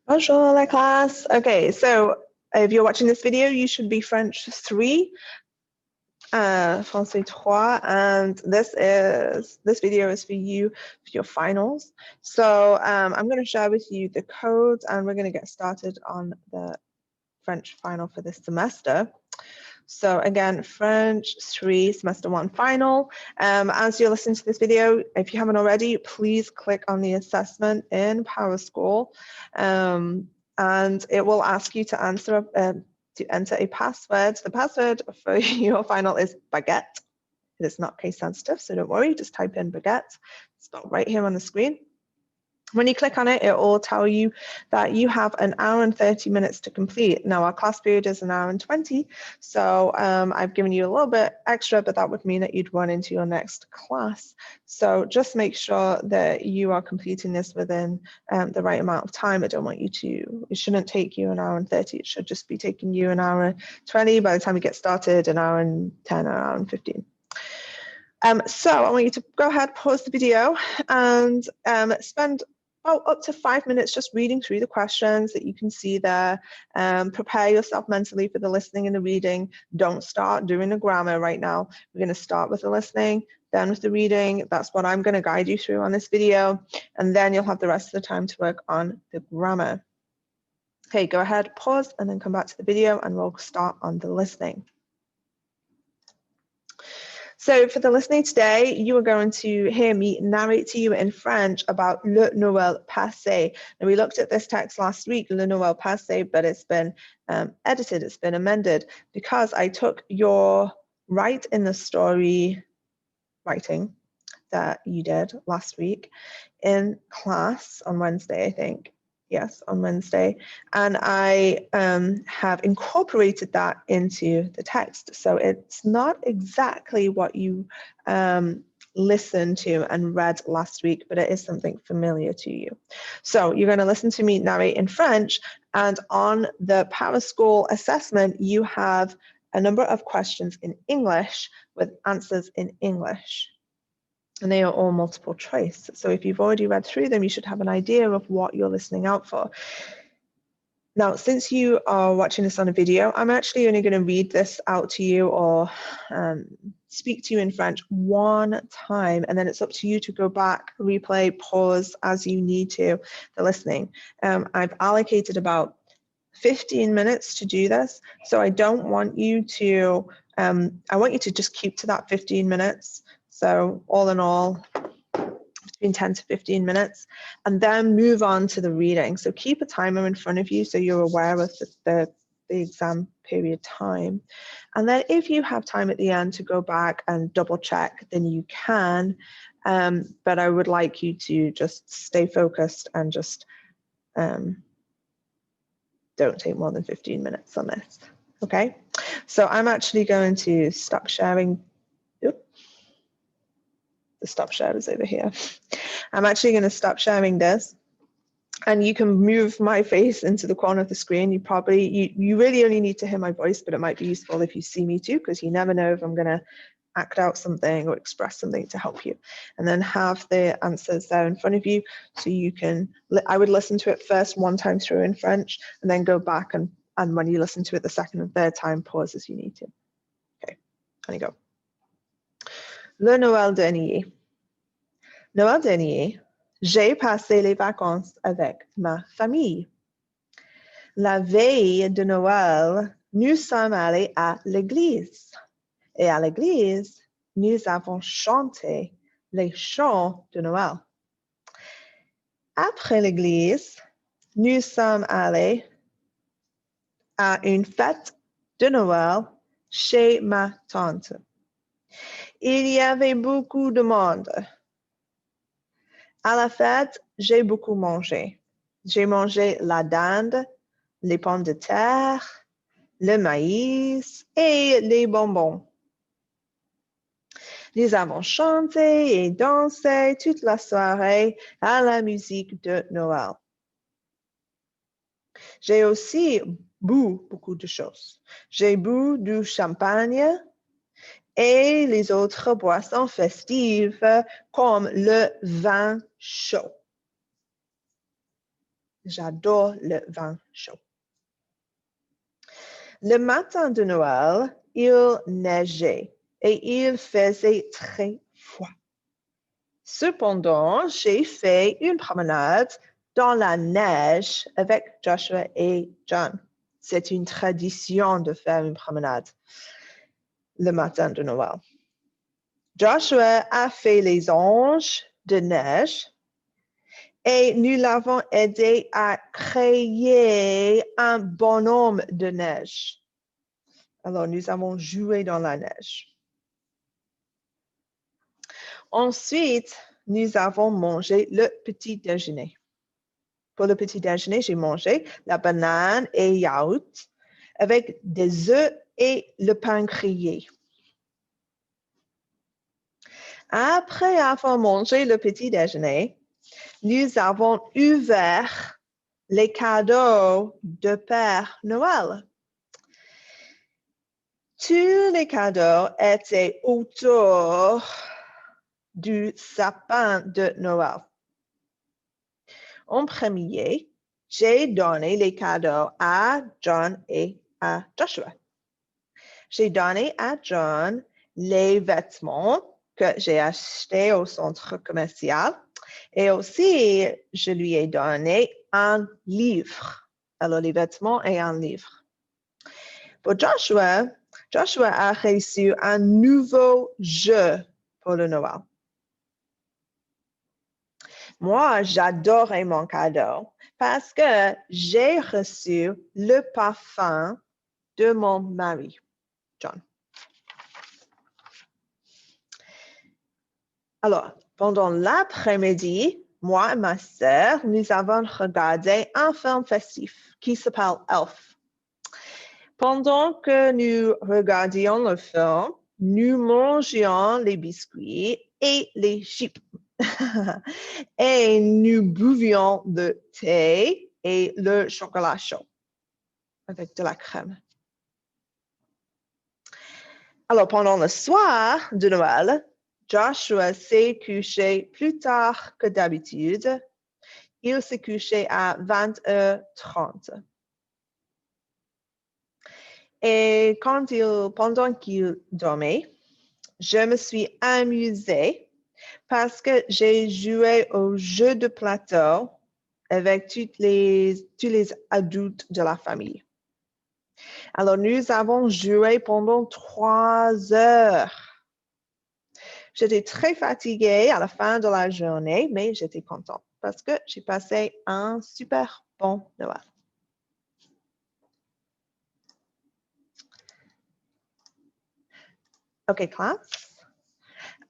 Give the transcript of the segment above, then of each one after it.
Bonjour, la classe. Okay, so if you're watching this video, you should be French 3, Fr3 and this video is for you for your finals. So I'm going to share with you the codes, and we're going to get started on the French final for this semester. So again, French 3 semester 1 final. As you're listening to this video, if you haven't already, please click on the assessment in PowerSchool, and it will ask you to enter a password. The password for your final is baguette. It is not case sensitive, so don't worry, just type in baguette. It's not right here on the screen. When you click on it, it will tell you that you have an hour and 30 minutes to complete. Now, our class period is an hour and 20, so I've given you a little bit extra, but that would mean that you'd run into your next class. So just make sure that you are completing this within the right amount of time. I don't want you to, it shouldn't take you an hour and 30. It should just be taking you an hour and 20. By the time you get started, an hour and 10, an hour and 15. So I want you to go ahead, pause the video, and spend up to 5 minutes just reading through the questions that you can see there. Prepare yourself mentally for the listening and the reading. Don't start doing the grammar right now. We're going to start with the listening, then with the reading. That's what I'm going to guide you through on this video, and then you'll have the rest of the time to work on the grammar. Okay, go ahead, pause, and then come back to the video, and we'll start on the listening. So for the listening today, you are going to hear me narrate to you in French about Le Noël passé. Now, we looked at this text last week, Le Noël passé, but it's been edited, it's been amended, because I took your write in the story writing that you did last week in class on Wednesday, I think. Yes, on Wednesday. And I have incorporated that into the text. So it's not exactly what you listened to and read last week, but it is something familiar to you. So you're going to listen to me narrate in French, and on the PowerSchool assessment, you have a number of questions in English with answers in English. And they are all multiple choice. So if you've already read through them, you should have an idea of what you're listening out for. Now, since you are watching this on a video, I'm actually only going to read this out to you or speak to you in French one time, and then it's up to you to go back, replay, pause as you need to, the listening. I've allocated about 15 minutes to do this, so I don't want you to, I want you to just keep to that 15 minutes. So all in all, between 10 to 15 minutes, and then move on to the reading. So keep a timer in front of you so you're aware of the exam period time. And then if you have time at the end to go back and double check, then you can. But I would like you to just stay focused and just don't take more than 15 minutes on this. Okay, so I'm actually going to stop sharing. The stop share is over here. I'm actually going to stop sharing this, and you can move my face into the corner of the screen. You really only need to hear my voice, but it might be useful if you see me too, because you never know if I'm going to act out something or express something to help you. And then have the answers there in front of you, so you can, I would listen to it first one time through in French, and then go back and when you listen to it the second and third time, pause as you need to. Okay, on you go. Le Noël dernier. Noël dernier, j'ai passé les vacances avec ma famille. La veille de Noël, nous sommes allés à l'église. Et à l'église, nous avons chanté les chants de Noël. Après l'église, nous sommes allés à une fête de Noël chez ma tante. Il y avait beaucoup de monde. À la fête, j'ai beaucoup mangé. J'ai mangé la dinde, les pommes de terre, le maïs et les bonbons. Nous avons chanté et dansé toute la soirée à la musique de Noël. J'ai aussi bu beaucoup de choses. J'ai bu du champagne et les autres boissons festives comme le vin chaud. J'adore le vin chaud. Le matin de Noël, il neigeait et il faisait très froid. Cependant, j'ai fait une promenade dans la neige avec Joshua et John. C'est une tradition de faire une promenade le matin de Noël. Joshua a fait les anges de neige et nous l'avons aidé à créer un bonhomme de neige. Alors, nous avons joué dans la neige. Ensuite, nous avons mangé le petit déjeuner. Pour le petit déjeuner, j'ai mangé la banane et yaourt avec des œufs et le pain grillé. Après avoir mangé le petit déjeuner, nous avons ouvert les cadeaux de Père Noël. Tous les cadeaux étaient autour du sapin de Noël. En premier, j'ai donné les cadeaux à John et à Joshua. J'ai donné à John les vêtements que j'ai achetés au centre commercial et aussi je lui ai donné un livre. Alors les vêtements et un livre. Pour Joshua, Joshua a reçu un nouveau jeu pour le Noël. Moi, j'adorais mon cadeau parce que j'ai reçu le parfum de mon mari, John. Alors, pendant l'après-midi, moi et ma sœur, nous avons regardé un film festif qui s'appelle Elf. Pendant que nous regardions le film, nous mangions les biscuits et les chips. Et nous buvions le thé et le chocolat chaud avec de la crème. Alors, pendant le soir de Noël, Joshua s'est couché plus tard que d'habitude. Il s'est couché à 20h30. Et pendant qu'il dormait, je me suis amusée parce que j'ai joué au jeu de plateau avec tous les adultes de la famille. Alors, nous avons joué pendant 3 heures. J'étais très fatiguée à la fin de la journée, mais j'étais contente parce que j'ai passé un super bon Noël. Okay, class.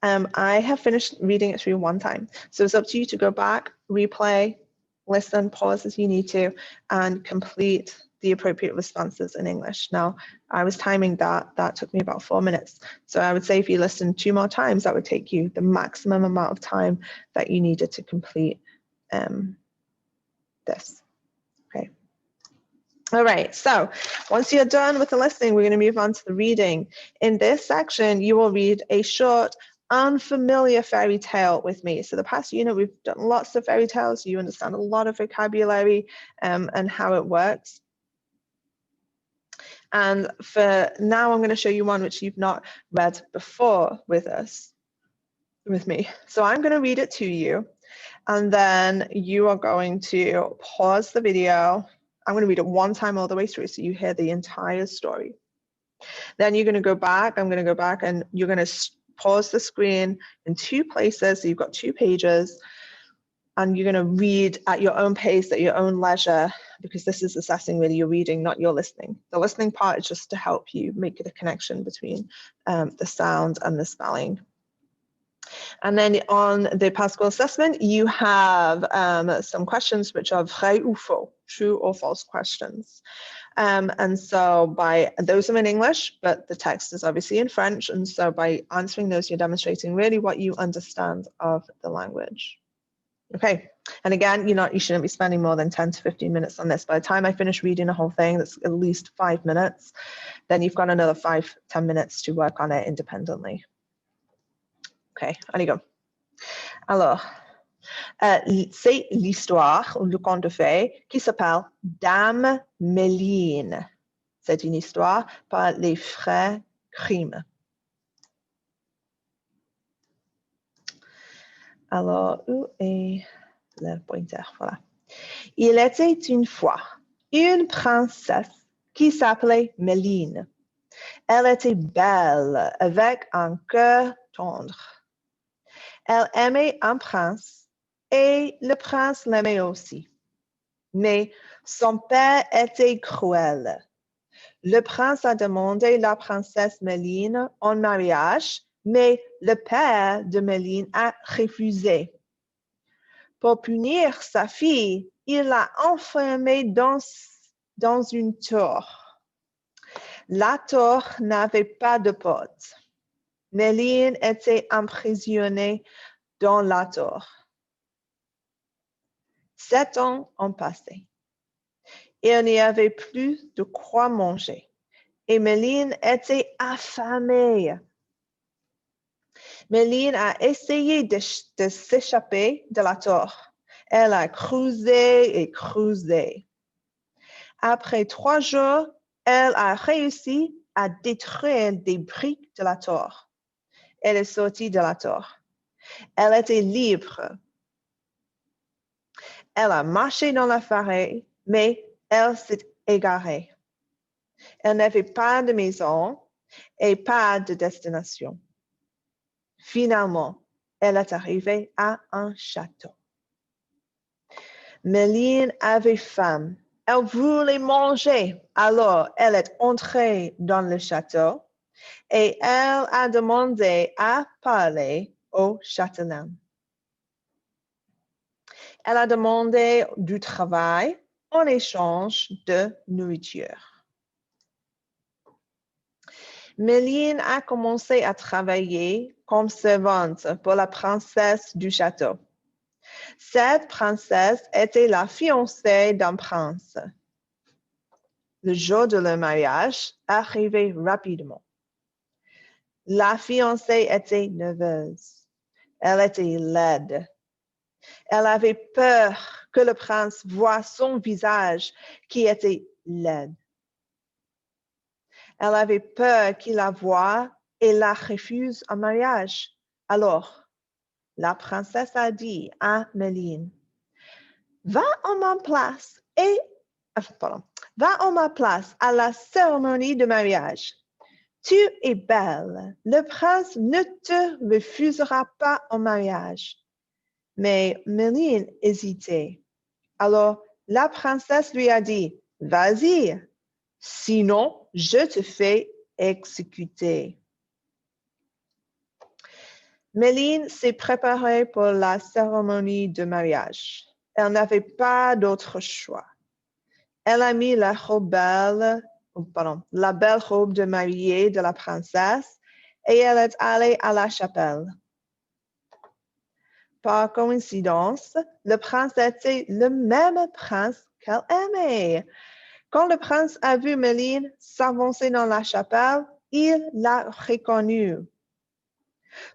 I have finished reading it through one time. So it's up to you to go back, replay, listen, pause as you need to, and complete the appropriate responses in English. Now, I was timing that. That took me about 4 minutes. So I would say if you listen 2 more times, that would take you the maximum amount of time that you needed to complete this. Okay. All right, so once you're done with the listening, we're going to move on to the reading. In this section, you will read a short, unfamiliar fairy tale with me. So the past unit, we've done lots of fairy tales. So you understand a lot of vocabulary and how it works. And for now, I'm going to show you one which you've not read before with me. So I'm going to read it to you, and then you are going to pause the video. I'm going to read it one time all the way through so you hear the entire story. Then you're going to go back. I'm going to go back and you're going to pause the screen in 2 places. So you've got 2 pages and you're going to read at your own pace, at your own leisure, because this is assessing really your reading, not your listening. The listening part is just to help you make the connection between the sound and the spelling. And then on the Pascal assessment, you have some questions which are vrai ou faux, true or false questions. And so those are in English, but the text is obviously in French. And so by answering those, you're demonstrating really what you understand of the language. Okay, and again, you shouldn't be spending more than 10 to 15 minutes on this. By the time I finish reading the whole thing, that's at least 5 minutes. Then you've got another 5-10 minutes to work on it independently. Okay, allez go. Alors, C'est l'histoire ou le conte de fées qui s'appelle Dame Méline. C'est une histoire par les frères Grimm. Alors, où est le pointeur? Voilà. Il était une fois une princesse qui s'appelait Méline. Elle était belle avec un cœur tendre. Elle aimait un prince et le prince l'aimait aussi. Mais son père était cruel. Le prince a demandé la princesse Méline en mariage, mais le père de Méline a refusé. Pour punir sa fille, il l'a enfermée dans une tour. La tour n'avait pas de porte. Méline était emprisonnée dans la tour. 7 ans ont passé. Il n'y avait plus de quoi manger et Méline était affamée. Méline a essayé de s'échapper de la tour. Elle a creusé et creusé. Après 3 jours, elle a réussi à détruire des briques de la tour. Elle est sortie de la tour. Elle était libre. Elle a marché dans la forêt, mais elle s'est égarée. Elle n'avait pas de maison et pas de destination. Finalement, elle est arrivée à un château. Méline avait faim. Elle voulait manger. Alors, elle est entrée dans le château et elle a demandé à parler au châtelain. Elle a demandé du travail en échange de nourriture. Méline a commencé à travailler comme servante pour la princesse du château. Cette princesse était la fiancée d'un prince. Le jour de leur mariage arrivait rapidement. La fiancée était nerveuse. Elle était laide. Elle avait peur que le prince voie son visage qui était laid. Elle avait peur qu'il la voie et la refuse en mariage. Alors, la princesse a dit à Méline, va en ma place à la cérémonie de mariage. Tu es belle. Le prince ne te refusera pas en mariage. Mais Méline hésitait. Alors, la princesse lui a dit, vas-y, sinon je te fais exécuter. Méline s'est préparée pour la cérémonie de mariage. Elle n'avait pas d'autre choix. Elle a mis la belle robe de mariée de la princesse et elle est allée à la chapelle. Par coïncidence, le prince était le même prince qu'elle aimait. Quand le prince a vu Méline s'avancer dans la chapelle, il l'a reconnue.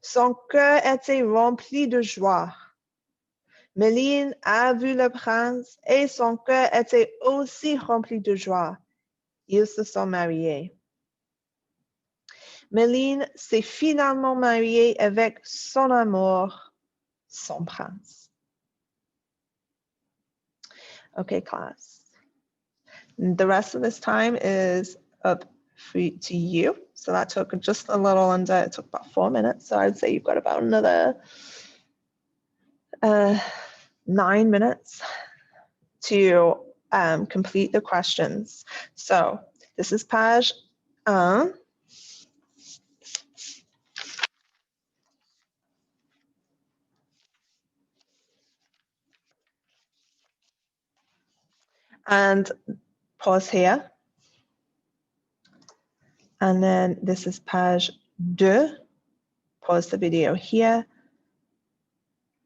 Son cœur était rempli de joie. Méline a vu le prince et son cœur était aussi rempli de joie. Ils se sont mariés. Méline s'est finalement mariée avec son amour, son prince. Okay, class. The rest of this time is up to you. So that took just a little under, it took about 4 minutes. So I'd say you've got about another 9 minutes to complete the questions. So this is page 1. And pause here. And then this is page 2. Pause the video here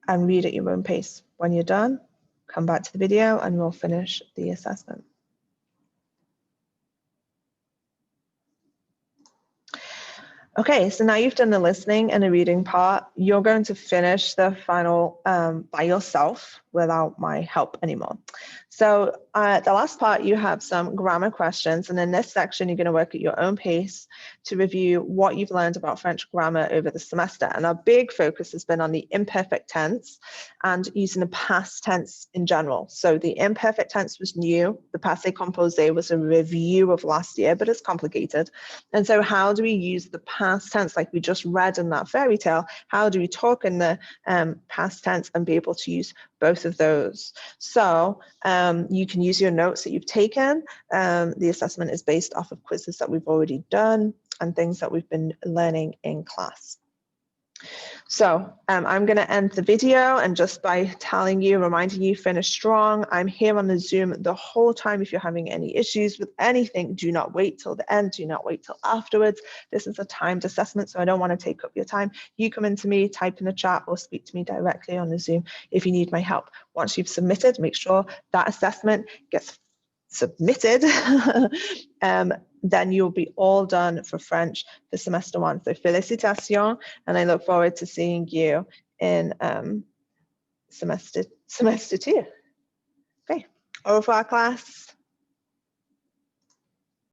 and read at your own pace. When you're done, come back to the video and we'll finish the assessment. Okay, so now you've done the listening and the reading part. You're going to finish the final by yourself without my help anymore. So the last part, you have some grammar questions. And in this section, you're going to work at your own pace to review what you've learned about French grammar over the semester. And our big focus has been on the imperfect tense and using the past tense in general. So the imperfect tense was new. The passé composé was a review of last year, but it's complicated. And so how do we use the past tense like we just read in that fairy tale? How do we talk in the past tense and be able to use both of those? So you can use your notes that you've taken. The assessment is based off of quizzes that we've already done and things that we've been learning in class. So I'm going to end the video, and just by telling you, reminding you, finish strong. I'm here on the Zoom the whole time. If you're having any issues with anything, do not wait till the end. Do not wait till afterwards. This is a timed assessment, so I don't want to take up your time. You come into me, type in the chat, or speak to me directly on the Zoom if you need my help. Once you've submitted, make sure that assessment gets submitted. Then you'll be all done for French for semester 1. So félicitations, and I look forward to seeing you in semester 2. Okay, au revoir class.